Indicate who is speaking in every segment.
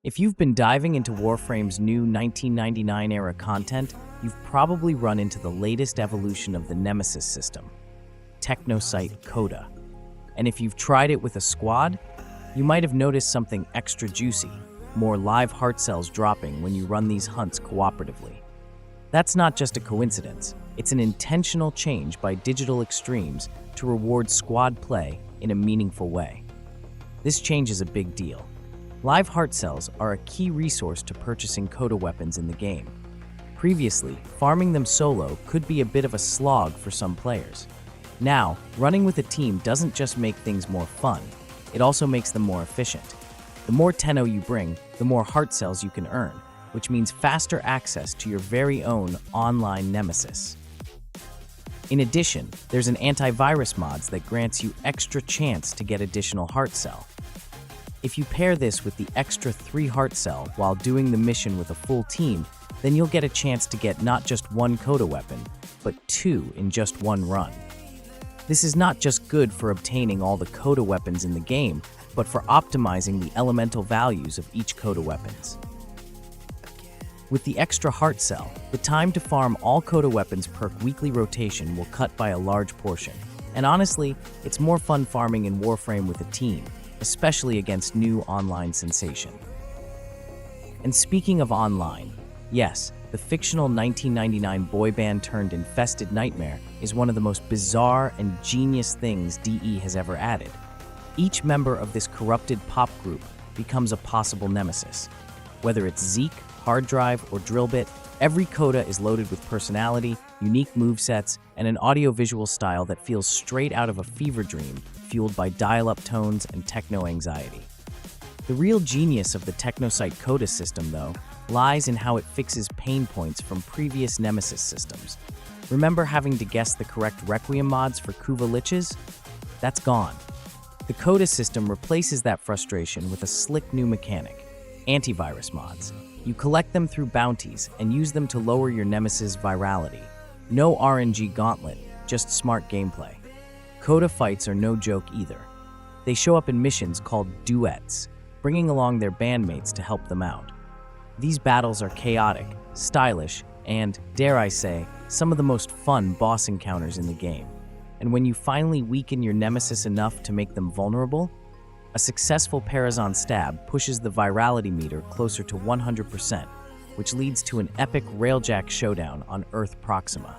Speaker 1: If you've been diving into Warframe's new 1999-era content, you've probably run into the latest evolution of the nemesis system, Technosite Coda. And if you've tried it with a squad, you might have noticed something extra juicy, more live heart cells dropping when you run these hunts cooperatively. That's not just a coincidence, it's an intentional change by Digital Extremes to reward squad play in a meaningful way. This change is a big deal. Live heart cells are a key resource to purchasing Coda weapons in the game. Previously, farming them solo could be a bit of a slog for some players. Now, running with a team doesn't just make things more fun, it also makes them more efficient. The more tenno you bring, the more heart cells you can earn, which means faster access to your very own online nemesis. In addition, there's an antivirus mods that grants you extra chance to get additional heart cell. If you pair this with the extra 3 heart cell while doing the mission with a full team, then you'll get a chance to get not just 1 Coda weapon, but 2 in just one run. This is not just good for obtaining all the Coda weapons in the game, but for optimizing the elemental values of each Coda weapons. With the extra heart cell, the time to farm all Coda weapons per weekly rotation will cut by a large portion. And honestly, it's more fun farming in Warframe with a team, especially against new online sensation. And speaking of online, yes, the fictional 1999 boy band turned infested nightmare is one of the most bizarre and genius things DE has ever added. Each member of this corrupted pop group becomes a possible nemesis. Whether it's Zeke, Hard Drive, or Drillbit, every Coda is loaded with personality, unique movesets, and an audio-visual style that feels straight out of a fever dream, fueled by dial-up tones and techno-anxiety. The real genius of the Technosite Coda system, though, lies in how it fixes pain points from previous Nemesis systems. Remember having to guess the correct Requiem mods for Kuva Liches? That's gone. The Coda system replaces that frustration with a slick new mechanic, antivirus mods. You collect them through bounties and use them to lower your Nemesis virality. No RNG gauntlet, just smart gameplay. Coda fights are no joke either. They show up in missions called duets, bringing along their bandmates to help them out. These battles are chaotic, stylish, and, dare I say, some of the most fun boss encounters in the game. And when you finally weaken your nemesis enough to make them vulnerable, a successful Parazon stab pushes the virality meter closer to 100%, which leads to an epic railjack showdown on Earth Proxima.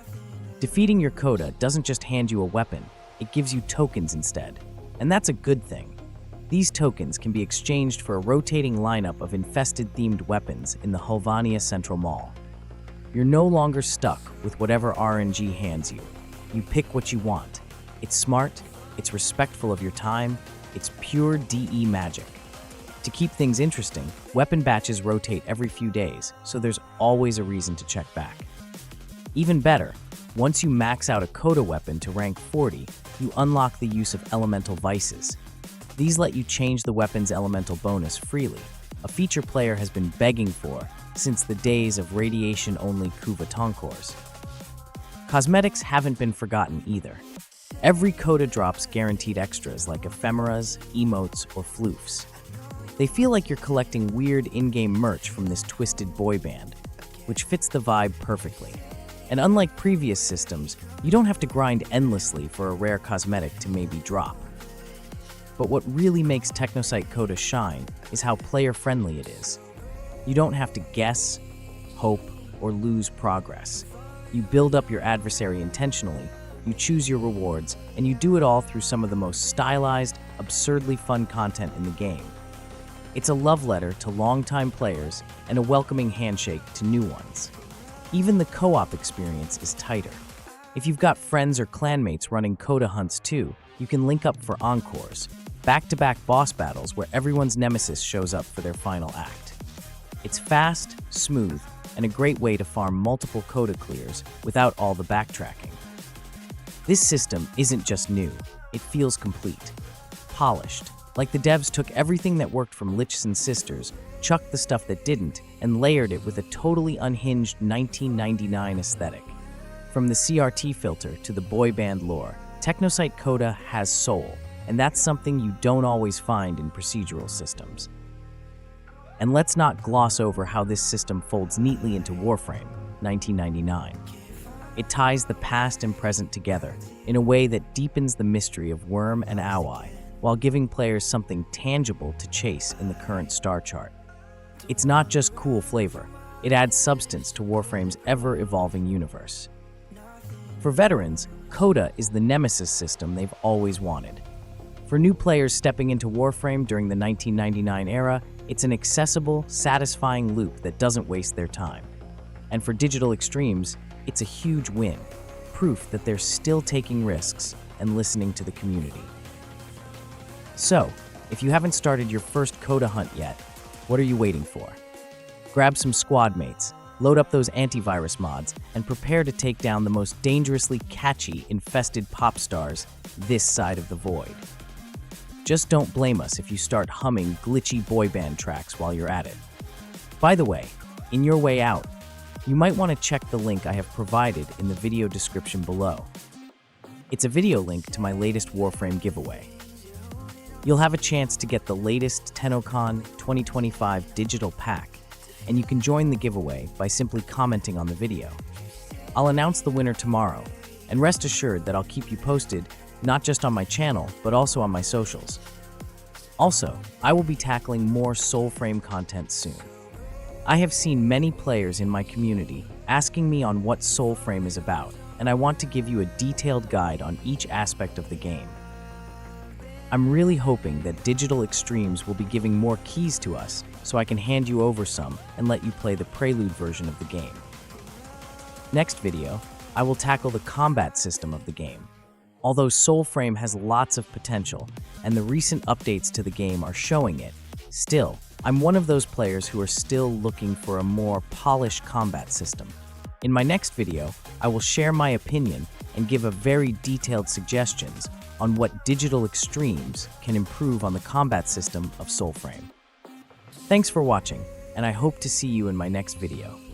Speaker 1: Defeating your Coda doesn't just hand you a weapon, it gives you tokens instead. And that's a good thing. These tokens can be exchanged for a rotating lineup of infested-themed weapons in the Hulvania Central Mall. You're no longer stuck with whatever RNG hands you. You pick what you want. It's smart, it's respectful of your time, it's pure DE magic. To keep things interesting, weapon batches rotate every few days, so there's always a reason to check back. Even better, once you max out a Coda weapon to rank 40, you unlock the use of elemental vices. These let you change the weapon's elemental bonus freely, a feature player has been begging for since the days of radiation-only Kuva Tonkors. Cosmetics haven't been forgotten either. Every Coda drops guaranteed extras like ephemeras, emotes, or floofs. They feel like you're collecting weird in-game merch from this twisted boy band, which fits the vibe perfectly. And unlike previous systems, you don't have to grind endlessly for a rare cosmetic to maybe drop. But what really makes Technosite Coda shine is how player-friendly it is. You don't have to guess, hope, or lose progress. You build up your adversary intentionally, you choose your rewards, and you do it all through some of the most stylized, absurdly fun content in the game. It's a love letter to longtime players and a welcoming handshake to new ones. Even the co-op experience is tighter. If you've got friends or clanmates running Coda hunts too, you can link up for encores, back-to-back boss battles where everyone's nemesis shows up for their final act. It's fast, smooth, and a great way to farm multiple Coda clears without all the backtracking. This system isn't just new, it feels complete. Polished, like the devs took everything that worked from Lich's Sisters, chucked the stuff that didn't, and layered it with a totally unhinged 1999 aesthetic. From the CRT filter to the boy band lore, Technosite Coda has soul, and that's something you don't always find in procedural systems. And let's not gloss over how this system folds neatly into Warframe 1999. It ties the past and present together in a way that deepens the mystery of Worm and Ally, while giving players something tangible to chase in the current star chart. It's not just cool flavor, it adds substance to Warframe's ever-evolving universe. For veterans, Coda is the nemesis system they've always wanted. For new players stepping into Warframe during the 1999 era, it's an accessible, satisfying loop that doesn't waste their time. And for digital extremes, it's a huge win, proof that they're still taking risks and listening to the community. So, if you haven't started your first Coda hunt yet, what are you waiting for? Grab some squad mates, load up those antivirus mods, and prepare to take down the most dangerously catchy, infested pop stars this side of the void. Just don't blame us if you start humming glitchy boy band tracks while you're at it. By the way, in your way out, you might want to check the link I have provided in the video description below. It's a video link to my latest Warframe giveaway. You'll have a chance to get the latest TennoCon 2025 digital pack, and you can join the giveaway by simply commenting on the video. I'll announce the winner tomorrow, and rest assured that I'll keep you posted not just on my channel, but also on my socials. Also, I will be tackling more Soulframe content soon. I have seen many players in my community asking me on what Soulframe is about, and I want to give you a detailed guide on each aspect of the game. I'm really hoping that Digital Extremes will be giving more keys to us, so I can hand you over some and let you play the prelude version of the game. Next video, I will tackle the combat system of the game. Although Soulframe has lots of potential, and the recent updates to the game are showing it, still, I'm one of those players who are still looking for a more polished combat system. In my next video, I will share my opinion and give a very detailed suggestions on what Digital Extremes can improve on the combat system of Soulframe. Thanks for watching, and I hope to see you in my next video.